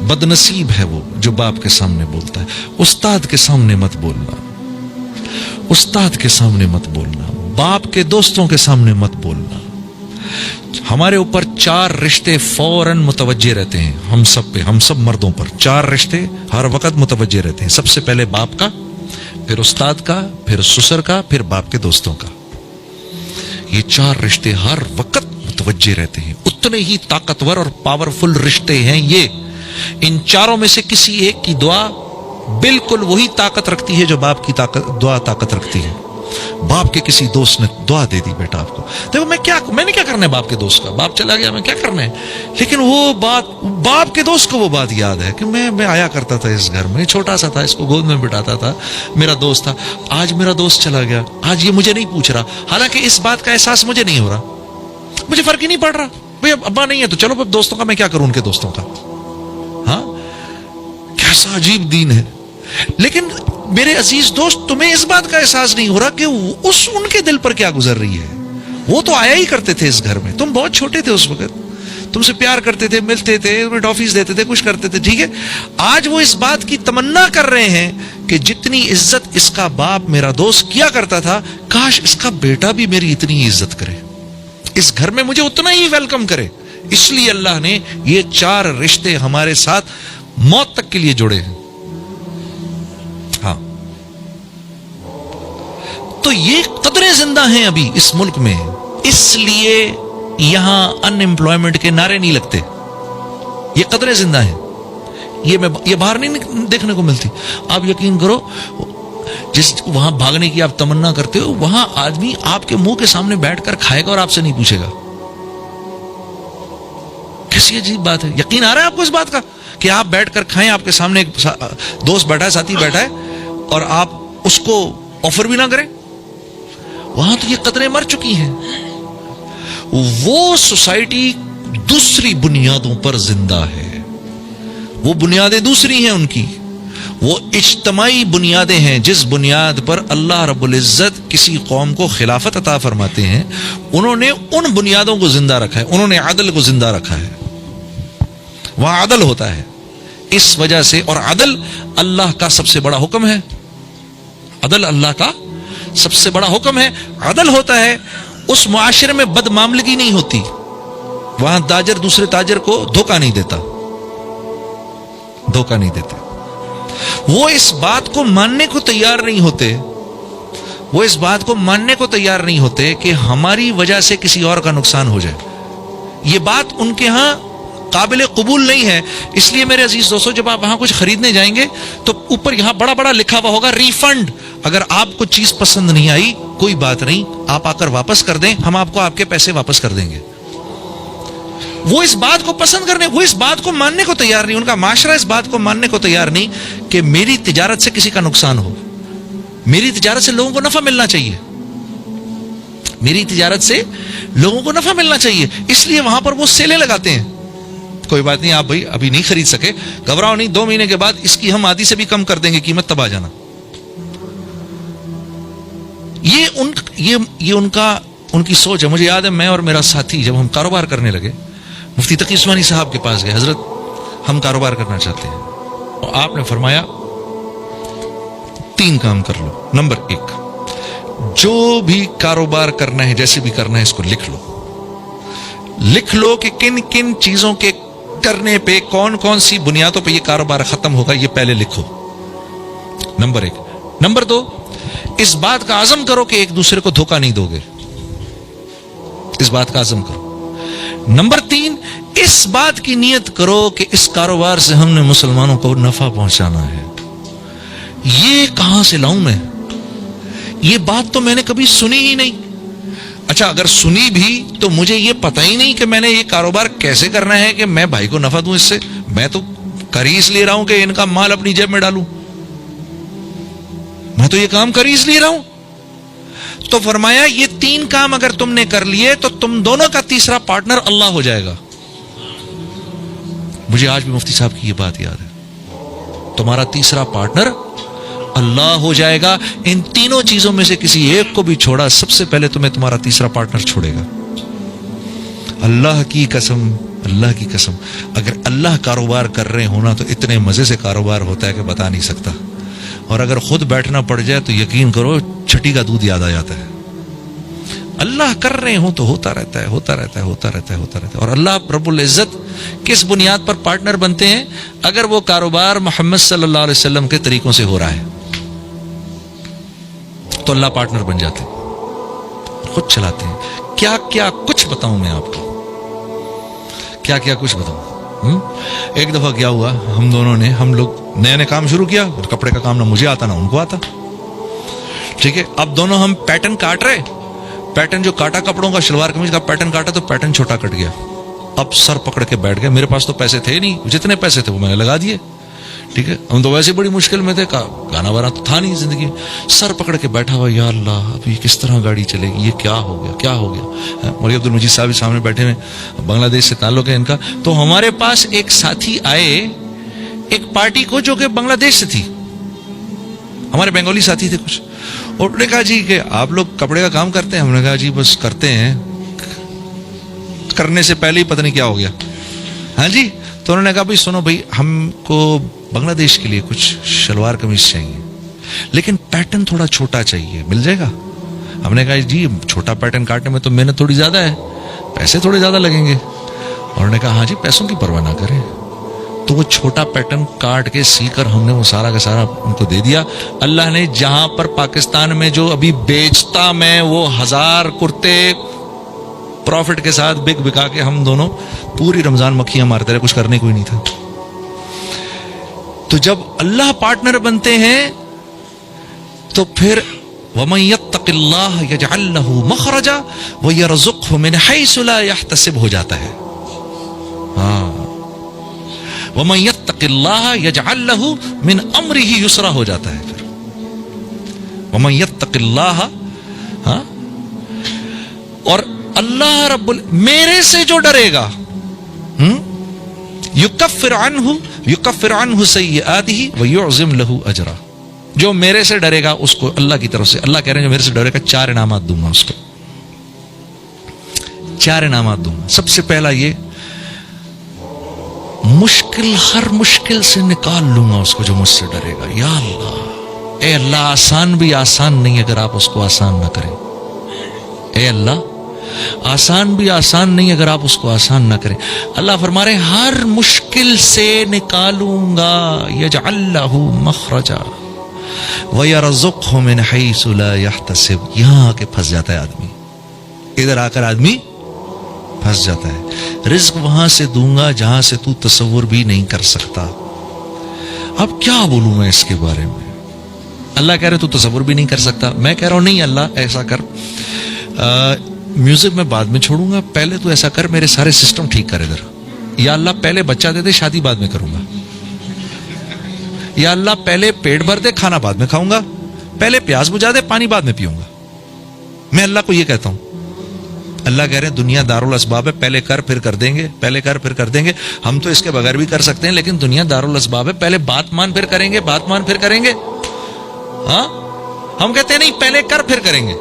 बदनसीब है वो जो बाप के सामने बोलता है। उस्ताद के सामने मत बोलना, उस्ताद के सामने मत बोलना, बाप के दोस्तों के सामने मत बोलना। हमारे ऊपर 4 रिश्ते फौरन मुतवज्जे रहते हैं, हम सब पे, हम सब मर्दों पर 4 रिश्ते हर वक्त मुतवज्जे रहते हैं। सबसे पहले बाप का, फिर उस्ताद का, फिर ससुर का, फिर बाप के दोस्तों का। ये 4 रिश्ते हर वक्त मुतवज्जे रहते हैं। उतने ही ताकतवर और पावरफुल रिश्ते हैं ये। इन चारों में से किसी एक की दुआ बिल्कुल वही ताकत रखती है जो बाप की दुआ ताकत रखती है। बाप के किसी दोस्त ने दुआ दे दी बेटा आपको, देखो मैंने क्या करना है बाप के दोस्त का, बाप चला गया मैं क्या करना है, लेकिन वो बात, बाप के दोस्त को वो बात याद है कि मैं आया करता था इस घर में, छोटा सा था, इसको गोद में बिठाता था, मेरा दोस्त था, आज मेरा दोस्त चला गया, आज ये मुझे नहीं पूछ रहा। हालांकि इस बात का एहसास मुझे नहीं हो रहा, मुझे फर्क ही नहीं पड़ रहा, भाई अब्बा नहीं है तो चलो अब दोस्तों का मैं क्या करूं, उनके दोस्तों का। हाँ, कैसा अजीब दीन है। लेकिन मेरे अजीज दोस्त, तुम्हें इस बात का एहसास नहीं हो रहा कि उनके दिल पर क्या गुजर रही है। वो तो आया ही करते थे इस घर में, तुम बहुत छोटे थे उस वक्त, तुमसे प्यार करते थे, मिलते थे, तुम्हें टॉफीज देते थे, कुछ करते थे, ठीक है। आज वो इस बात की तमन्ना कर रहे हैं कि जितनी इज्जत इसका बाप मेरा दोस्त किया करता था, काश इसका बेटा भी मेरी इतनी इज्जत करे, इस घर में मुझे उतना ही वेलकम करे। इसलिए अल्लाह ने ये 4 रिश्ते हमारे साथ मौत तक के लिए जोड़े हैं। हाँ, तो ये कदरें जिंदा हैं अभी इस मुल्क में, इसलिए यहां अनएम्प्लॉयमेंट के नारे नहीं लगते। ये कदरें जिंदा हैं, ये बाहर नहीं देखने को मिलती। आप यकीन करो, जिस वहां भागने की आप तमन्ना करते हो, वहां आदमी आपके मुंह के सामने बैठकर खाएगा और आपसे नहीं पूछेगा। कैसी अजीब बात है। यकीन आ रहा है आपको इस बात का कि आप बैठकर खाएं, आपके सामने एक दोस्त बैठा है, साथी बैठा है, और आप उसको ऑफर भी ना करें। वहां तो ये कदरें मर चुकी हैं। वो सोसाइटी दूसरी बुनियादों पर जिंदा है, वो बुनियादें दूसरी हैं उनकी, वो इज्तमाई बुनियादें हैं जिस बुनियाद पर अल्लाह रब्बुल इज्जत किसी कौम को खिलाफत अता फरमाते हैं। उन्होंने उन बुनियादों को जिंदा रखा है, उन्होंने अदल को जिंदा रखा है, वहां अदल होता है। इस वजह से, और अदल अल्लाह का सबसे बड़ा हुक्म है, अदल अल्लाह का सबसे बड़ा हुक्म है। अदल होता है उस मुआशरे में बदमामलगी नहीं होती, वहां ताजर दूसरे ताजर को धोखा नहीं देता, धोखा नहीं देते। वो इस बात को मानने को तैयार नहीं होते, वो इस बात को मानने को तैयार नहीं होते कि हमारी वजह से किसी और का नुकसान हो जाए। ये बात उनके यहां काबिल कबूल नहीं है। इसलिए मेरे अजीज दोस्तों, जब आप वहां कुछ खरीदने जाएंगे तो ऊपर यहां बड़ा बड़ा लिखा हुआ होगा रिफंड। अगर आपको चीज पसंद नहीं आई, कोई बात नहीं, आप आकर वापस कर दें, हम आपको आपके पैसे वापस कर देंगे। वो इस बात को पसंद करने, वो इस बात को मानने को तैयार नहीं, उनका माशरा इस बात को मानने को तैयार नहीं कि मेरी तिजारत से किसी का नुकसान हो। मेरी तिजारत से लोगों को नफा मिलना चाहिए, मेरी तिजारत से लोगों को नफा मिलना चाहिए। इसलिए वहां पर वो सेलें लगाते हैं। कोई बात नहीं, आप भाई अभी नहीं खरीद सके, घबराओ नहीं, 2 महीने के बाद इसकी हम आधी से भी कम कर देंगे कीमत, तब आ जाना। ये उनकी सोच है। मुझे याद है, मैं और मेरा साथी जब हम कारोबार करने लगे, मुफ्ती तकी उस्मानी साहब के पास गए, हजरत हम कारोबार करना चाहते हैं, और आपने फरमाया 3 काम कर लो। नंबर 1, जो भी कारोबार करना है, जैसे भी करना है, इसको लिख लो, लिख लो कि किन किन चीजों के करने पे, कौन कौन सी बुनियादों पे ये कारोबार खत्म होगा, ये पहले लिखो। नंबर 1। नंबर 2, इस बात का आज़म करो कि एक दूसरे को धोखा नहीं दोगे, इस बात का आज़म करो। नंबर 3, इस बात की नियत करो कि इस कारोबार से हमने मुसलमानों को नफा पहुंचाना है। ये कहां से लाऊं मैं? ये बात तो मैंने कभी सुनी ही नहीं। अच्छा, अगर सुनी भी तो मुझे ये पता ही नहीं कि मैंने ये कारोबार कैसे करना है कि मैं भाई को नफा दूं इससे। मैं तो कर ही इसलिए रहा हूं कि इनका माल अपनी जेब में डालूं, मैं तो ये काम कर ही इसलिए रहा हूं। तो फरमाया ये 3 काम अगर तुमने कर लिए तो तुम दोनों का तीसरा पार्टनर अल्लाह हो जाएगा। मुझे आज भी मुफ्ती साहब की ये बात याद है, तुम्हारा तीसरा पार्टनर अल्लाह हो जाएगा। इन तीनों चीजों में से किसी एक को भी छोड़ा, सबसे पहले तुम्हें तुम्हारा तीसरा पार्टनर छोड़ेगा। अल्लाह की कसम, اللہ کی قسم اگر اللہ کاروبار کر رہے ہونا تو اتنے مزے سے کاروبار ہوتا ہے کہ بتا نہیں سکتا. اور اگر خود بیٹھنا پڑ جائے تو یقین کرو چھٹی کا دودھ یاد آ جاتا ہے. اللہ کر رہے ہوں تو ہوتا رہتا ہے ہوتا رہتا ہے ہوتا رہتا ہے ہوتا رہتا ہے. اور اللہ رب العزت کس بنیاد پر پارٹنر بنتے ہیں؟ اگر وہ کاروبار محمد صلی اللہ علیہ وسلم کے طریقوں سے ہو رہا ہے تو اللہ پارٹنر بن جاتے ہیں, خود چلاتے ہیں. کیا کیا کچھ بتاؤں میں آپ کو, کیا کیا کچھ بتاؤں. ایک دفعہ کیا ہوا, ہم لوگ نئے کام شروع کیا, کپڑے کا کام نہ مجھے آتا نہ ان کو آتا. ٹھیک ہے, اب دونوں ہم پیٹرن کاٹ رہے, پیٹرن جو کاٹا کپڑوں کا, شلوار قمیض کا پیٹرن کاٹا تو پیٹرن چھوٹا کٹ گیا. اب سر پکڑ کے بیٹھ گئے, میرے پاس تو پیسے تھے نہیں, جتنے پیسے تھے وہ میں نے لگا دیے. ٹھیک ہے, ہم تو ویسے بڑی مشکل میں تھے, گانا وانا تو تھا نہیں زندگی. سر پکڑ کے بیٹھا ہوا, یا اللہ اب یہ کس طرح گاڑی چلے گی, یہ کیا ہو گیا کیا ہو گیا. مولوی عبد المجید صاحب سامنے بیٹھے ہوئے, بنگلہ دیش سے تعلق ہے ان کا. تو ہمارے پاس ایک ساتھی آئے ایک پارٹی کو جو کہ بنگلہ دیش سے تھی, ہمارے بنگالی ساتھی تھے کچھ. اور انہوں نے کہا جی کہ آپ لوگ کپڑے کا کام کرتے ہیں؟ ہم نے کہا جی بس کرتے ہیں, کرنے سے پہلے ہی پتہ نہیں کیا ہو گیا. ہاں جی, تو انہوں نے کہا بھائی سنو بھائی, ہم کو بنگلہ دیش کے لیے کچھ شلوار قمیض چاہیے لیکن پیٹرن تھوڑا چھوٹا چاہیے, مل جائے گا؟ ہم نے کہا جی چھوٹا پیٹرن کاٹنے میں تو محنت تھوڑی زیادہ ہے, پیسے تھوڑے زیادہ لگیں گے. اور انہوں نے کہا ہاں جی پیسوں کی پرواہ نہ کریں. تو وہ چھوٹا پیٹرن کاٹ کے سی کر ہم نے وہ سارا کا سارا ان کو دے دیا. اللہ نے جہاں پر پاکستان میں جو ابھی بیچتا میں وہ 1000 کرتے پروفٹ کے ساتھ بکا کے ہم دونوں پوری رمضان مکھیاں مارتے رہے, کچھ کرنے کوئی نہیں تھا. تو جب اللہ پارٹنر بنتے ہیں تو پھر وَمَن يَتَّقِ اللَّهَ يَجْعَل لَّهُ مَخْرَجًا وَيَرْزُقْهُ مِنْ حَيْثُ لَا يَحْتَسِبُ ہو جاتا ہے. ہاں, وَمَن يَتَّقِ اللَّهَ يَجْعَل لَّهُ مِنْ أَمْرِهِ يُسْرًا ہو جاتا ہے. پھر وَمَن يَتَّقِ اللَّهَ, ہاں, اور اللہ رب میرے سے جو ڈرے گا یکفر عنہ سیئاتہ ویعظم لہ اجرا, جو میرے سے ڈرے گا اس کو اللہ کی طرف سے, اللہ کہہ رہے ہیں جو میرے سے ڈرے گا 4 انعامات دوں گا اس کو, 4 انعامات دوں گا. سب سے پہلا یہ مشکل, ہر مشکل سے نکال لوں گا اس کو جو مجھ سے ڈرے گا. یا اللہ, اے اللہ آسان بھی آسان نہیں اگر آپ اس کو آسان نہ کریں. اے اللہ آسان بھی آسان نہیں اگر آپ اس کو آسان نہ کریں. اللہ فرما رہے ہر مشکل سے نکالوں گا, یجعل لہ مخرجا ویرزقہ من حیث لا یحتسب. یہاں آ کے پھنس جاتا ہے آدمی, ادھر آ کر آدمی پھنس جاتا ہے. رزق وہاں سے دوں گا جہاں سے تو تصور بھی نہیں کر سکتا. اب کیا بولوں میں اس کے بارے میں؟ اللہ کہہ رہے تو تصور بھی نہیں کر سکتا, میں کہہ رہا ہوں نہیں اللہ ایسا کر, میوزک میں بعد میں چھوڑوں گا, پہلے تو ایسا کر میرے سارے سسٹم ٹھیک کر ادھر. یا اللہ پہلے بچہ دے دے, شادی بعد میں کروں گا. یا اللہ پہلے پیٹ بھر دے, کھانا بعد میں کھاؤں گا. پہلے پیاس بجھا دے, پانی بعد میں پیوں گا. میں اللہ کو یہ کہتا ہوں. اللہ کہہ رہے ہیں دنیا دارالاسباب ہے, پہلے کر پھر کر دیں گے, پہلے کر پھر کر دیں گے. ہم تو اس کے بغیر بھی کر سکتے ہیں لیکن دنیا دارالاسباب ہے, پہلے بات مان پھر کریں گے, بات مان پھر کریں گے. ہاں, ہم کہتے ہیں نہیں پہلے کر پھر کریں گے.